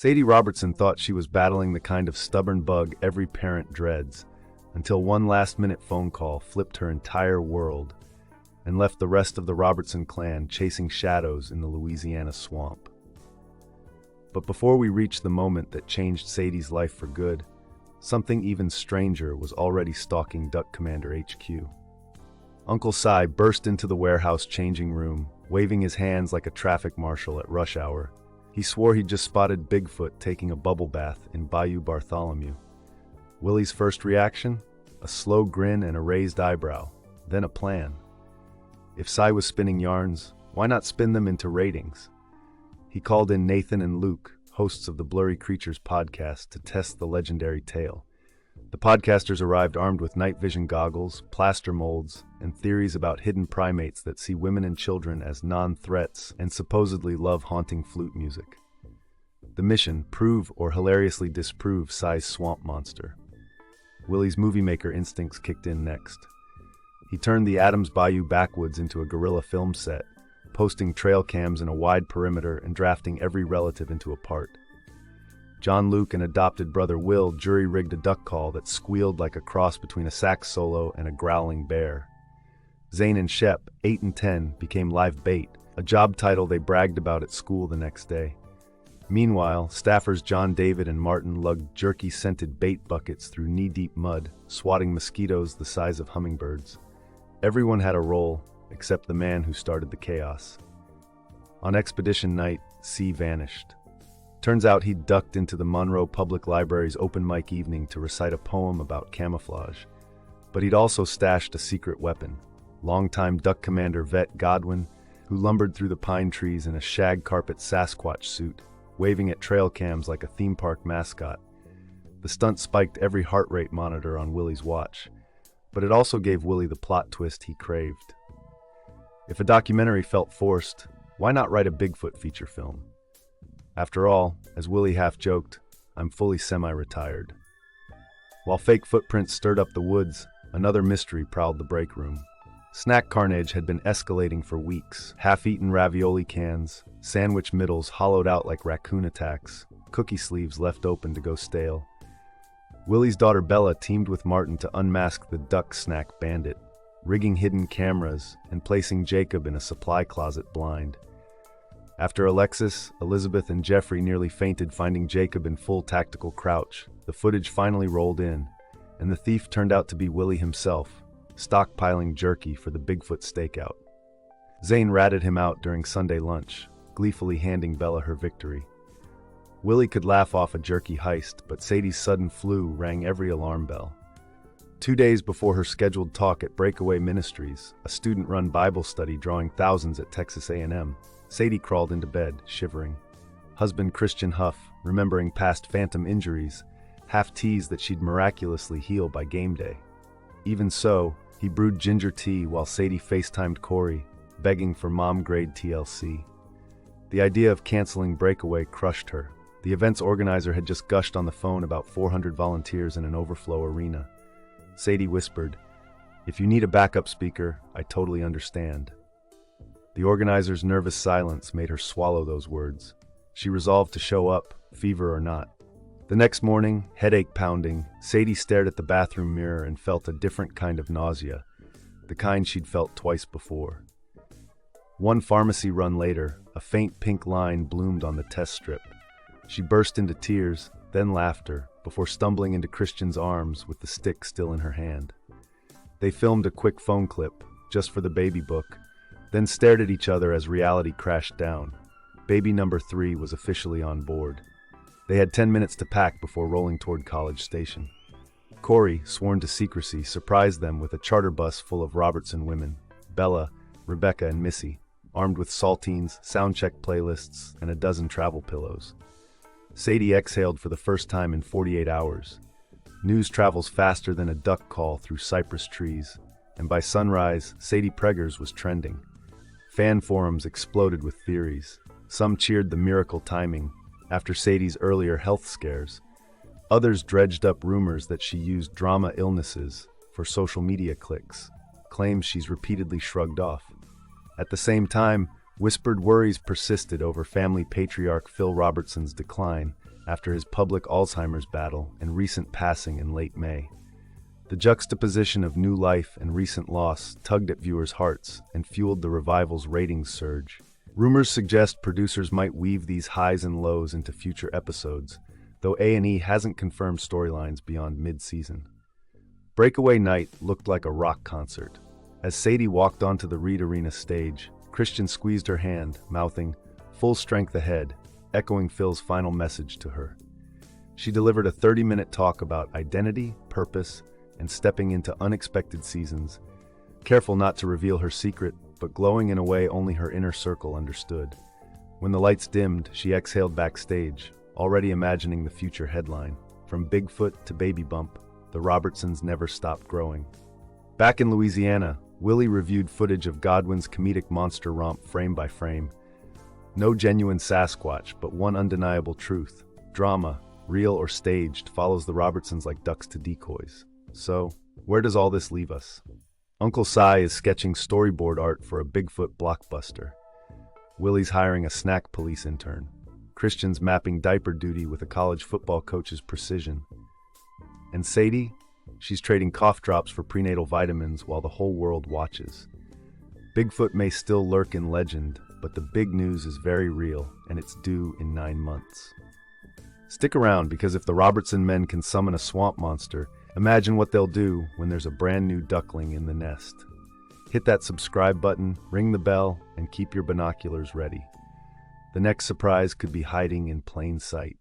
Sadie Robertson thought she was battling the kind of stubborn bug every parent dreads, until one last-minute phone call flipped her entire world and left the rest of the Robertson clan chasing shadows in the Louisiana swamp. But before we reached the moment that changed Sadie's life for good, something even stranger was already stalking Duck Commander HQ. Uncle Si burst into the warehouse changing room, waving his hands like a traffic marshal at rush hour. He swore he'd just spotted Bigfoot taking a bubble bath in Bayou Bartholomew. Willie's first reaction? A slow grin and a raised eyebrow, then a plan. If Si was spinning yarns, why not spin them into ratings? He called in Nathan and Luke, hosts of the Blurry Creatures podcast, to test the legendary tale. The podcasters arrived armed with night vision goggles, plaster molds, and theories about hidden primates that see women and children as non-threats and supposedly love haunting flute music. The mission: prove or hilariously disprove Si's swamp monster. Willie's movie maker instincts kicked in next. He turned the Adams Bayou backwoods into a guerrilla film set, posting trail cams in a wide perimeter and drafting every relative into a part. John Luke and adopted brother Will jury-rigged a duck call that squealed like a cross between a sax solo and a growling bear. Zane and Shep, 8 and 10, became live bait, a job title they bragged about at school the next day. Meanwhile, staffers John David and Martin lugged jerky-scented bait buckets through knee-deep mud, swatting mosquitoes the size of hummingbirds. Everyone had a role, except the man who started the chaos. On expedition night, C vanished. Turns out he'd ducked into the Monroe Public Library's open mic evening to recite a poem about camouflage. But he'd also stashed a secret weapon. Longtime Duck Commander vet Godwin, who lumbered through the pine trees in a shag carpet Sasquatch suit, waving at trail cams like a theme park mascot. The stunt spiked every heart rate monitor on Willie's watch, but it also gave Willie the plot twist he craved. If a documentary felt forced, why not write a Bigfoot feature film? After all, as Willie half-joked, I'm fully semi-retired. While fake footprints stirred up the woods, another mystery prowled the break room. Snack carnage had been escalating for weeks. Half-eaten ravioli cans, sandwich middles hollowed out like raccoon attacks, cookie sleeves left open to go stale. Willie's daughter Bella teamed with Martin to unmask the duck snack bandit, rigging hidden cameras and placing Jacob in a supply closet blind. After Alexis, Elizabeth, and Jeffrey nearly fainted finding Jacob in full tactical crouch, the footage finally rolled in, and the thief turned out to be Willie himself, stockpiling jerky for the Bigfoot stakeout. Zane ratted him out during Sunday lunch, gleefully handing Bella her victory. Willie could laugh off a jerky heist, but Sadie's sudden flu rang every alarm bell. 2 days before her scheduled talk at Breakaway Ministries, a student-run Bible study drawing thousands at Texas A&M, Sadie crawled into bed, shivering. Husband Christian Huff, remembering past phantom injuries, half teased that she'd miraculously heal by game day. Even so, he brewed ginger tea while Sadie FaceTimed Corey, begging for mom-grade TLC. The idea of canceling Breakaway crushed her. The event's organizer had just gushed on the phone about 400 volunteers in an overflow arena. Sadie whispered, "If you need a backup speaker, I totally understand." The organizer's nervous silence made her swallow those words. She resolved to show up, fever or not. The next morning, headache pounding, Sadie stared at the bathroom mirror and felt a different kind of nausea, the kind she'd felt twice before. One pharmacy run later, a faint pink line bloomed on the test strip. She burst into tears, then laughter, before stumbling into Christian's arms with the stick still in her hand. They filmed a quick phone clip, just for the baby book, then stared at each other as reality crashed down. Baby number 3 was officially on board. They had 10 minutes to pack before rolling toward College Station. Corey, sworn to secrecy, surprised them with a charter bus full of Robertson women, Bella, Rebecca, and Missy, armed with saltines, soundcheck playlists, and a dozen travel pillows. Sadie exhaled for the first time in 48 hours. News travels faster than a duck call through cypress trees, and by sunrise, Sadie Preggers was trending. Fan forums exploded with theories. Some cheered the miracle timing, after Sadie's earlier health scares. Others dredged up rumors that she used drama illnesses for social media clicks, claims she's repeatedly shrugged off. At the same time, whispered worries persisted over family patriarch Phil Robertson's decline, after his public Alzheimer's battle and recent passing in late May. The juxtaposition of new life and recent loss tugged at viewers' hearts and fueled the revival's ratings surge. Rumors suggest producers might weave these highs and lows into future episodes, though A&E hasn't confirmed storylines beyond mid-season. Breakaway night looked like a rock concert. As Sadie walked onto the Reed Arena stage, Christian squeezed her hand, mouthing, "Full strength ahead," echoing Phil's final message to her. She delivered a 30-minute talk about identity, purpose, and stepping into unexpected seasons, careful not to reveal her secret, but glowing in a way only her inner circle understood. When the lights dimmed, she exhaled backstage, already imagining the future headline. From Bigfoot to Baby Bump, the Robertsons never stopped growing. Back in Louisiana, Willie reviewed footage of Godwin's comedic monster romp frame by frame. No genuine Sasquatch, but one undeniable truth. Drama, real or staged, follows the Robertsons like ducks to decoys. So, where does all this leave us? Uncle Si is sketching storyboard art for a Bigfoot blockbuster. Willie's hiring a snack police intern. Christian's mapping diaper duty with a college football coach's precision. And Sadie? She's trading cough drops for prenatal vitamins while the whole world watches. Bigfoot may still lurk in legend, but the big news is very real, and it's due in 9 months. Stick around, because if the Robertson men can summon a swamp monster, imagine what they'll do when there's a brand new duckling in the nest. Hit that subscribe button, ring the bell, and keep your binoculars ready. The next surprise could be hiding in plain sight.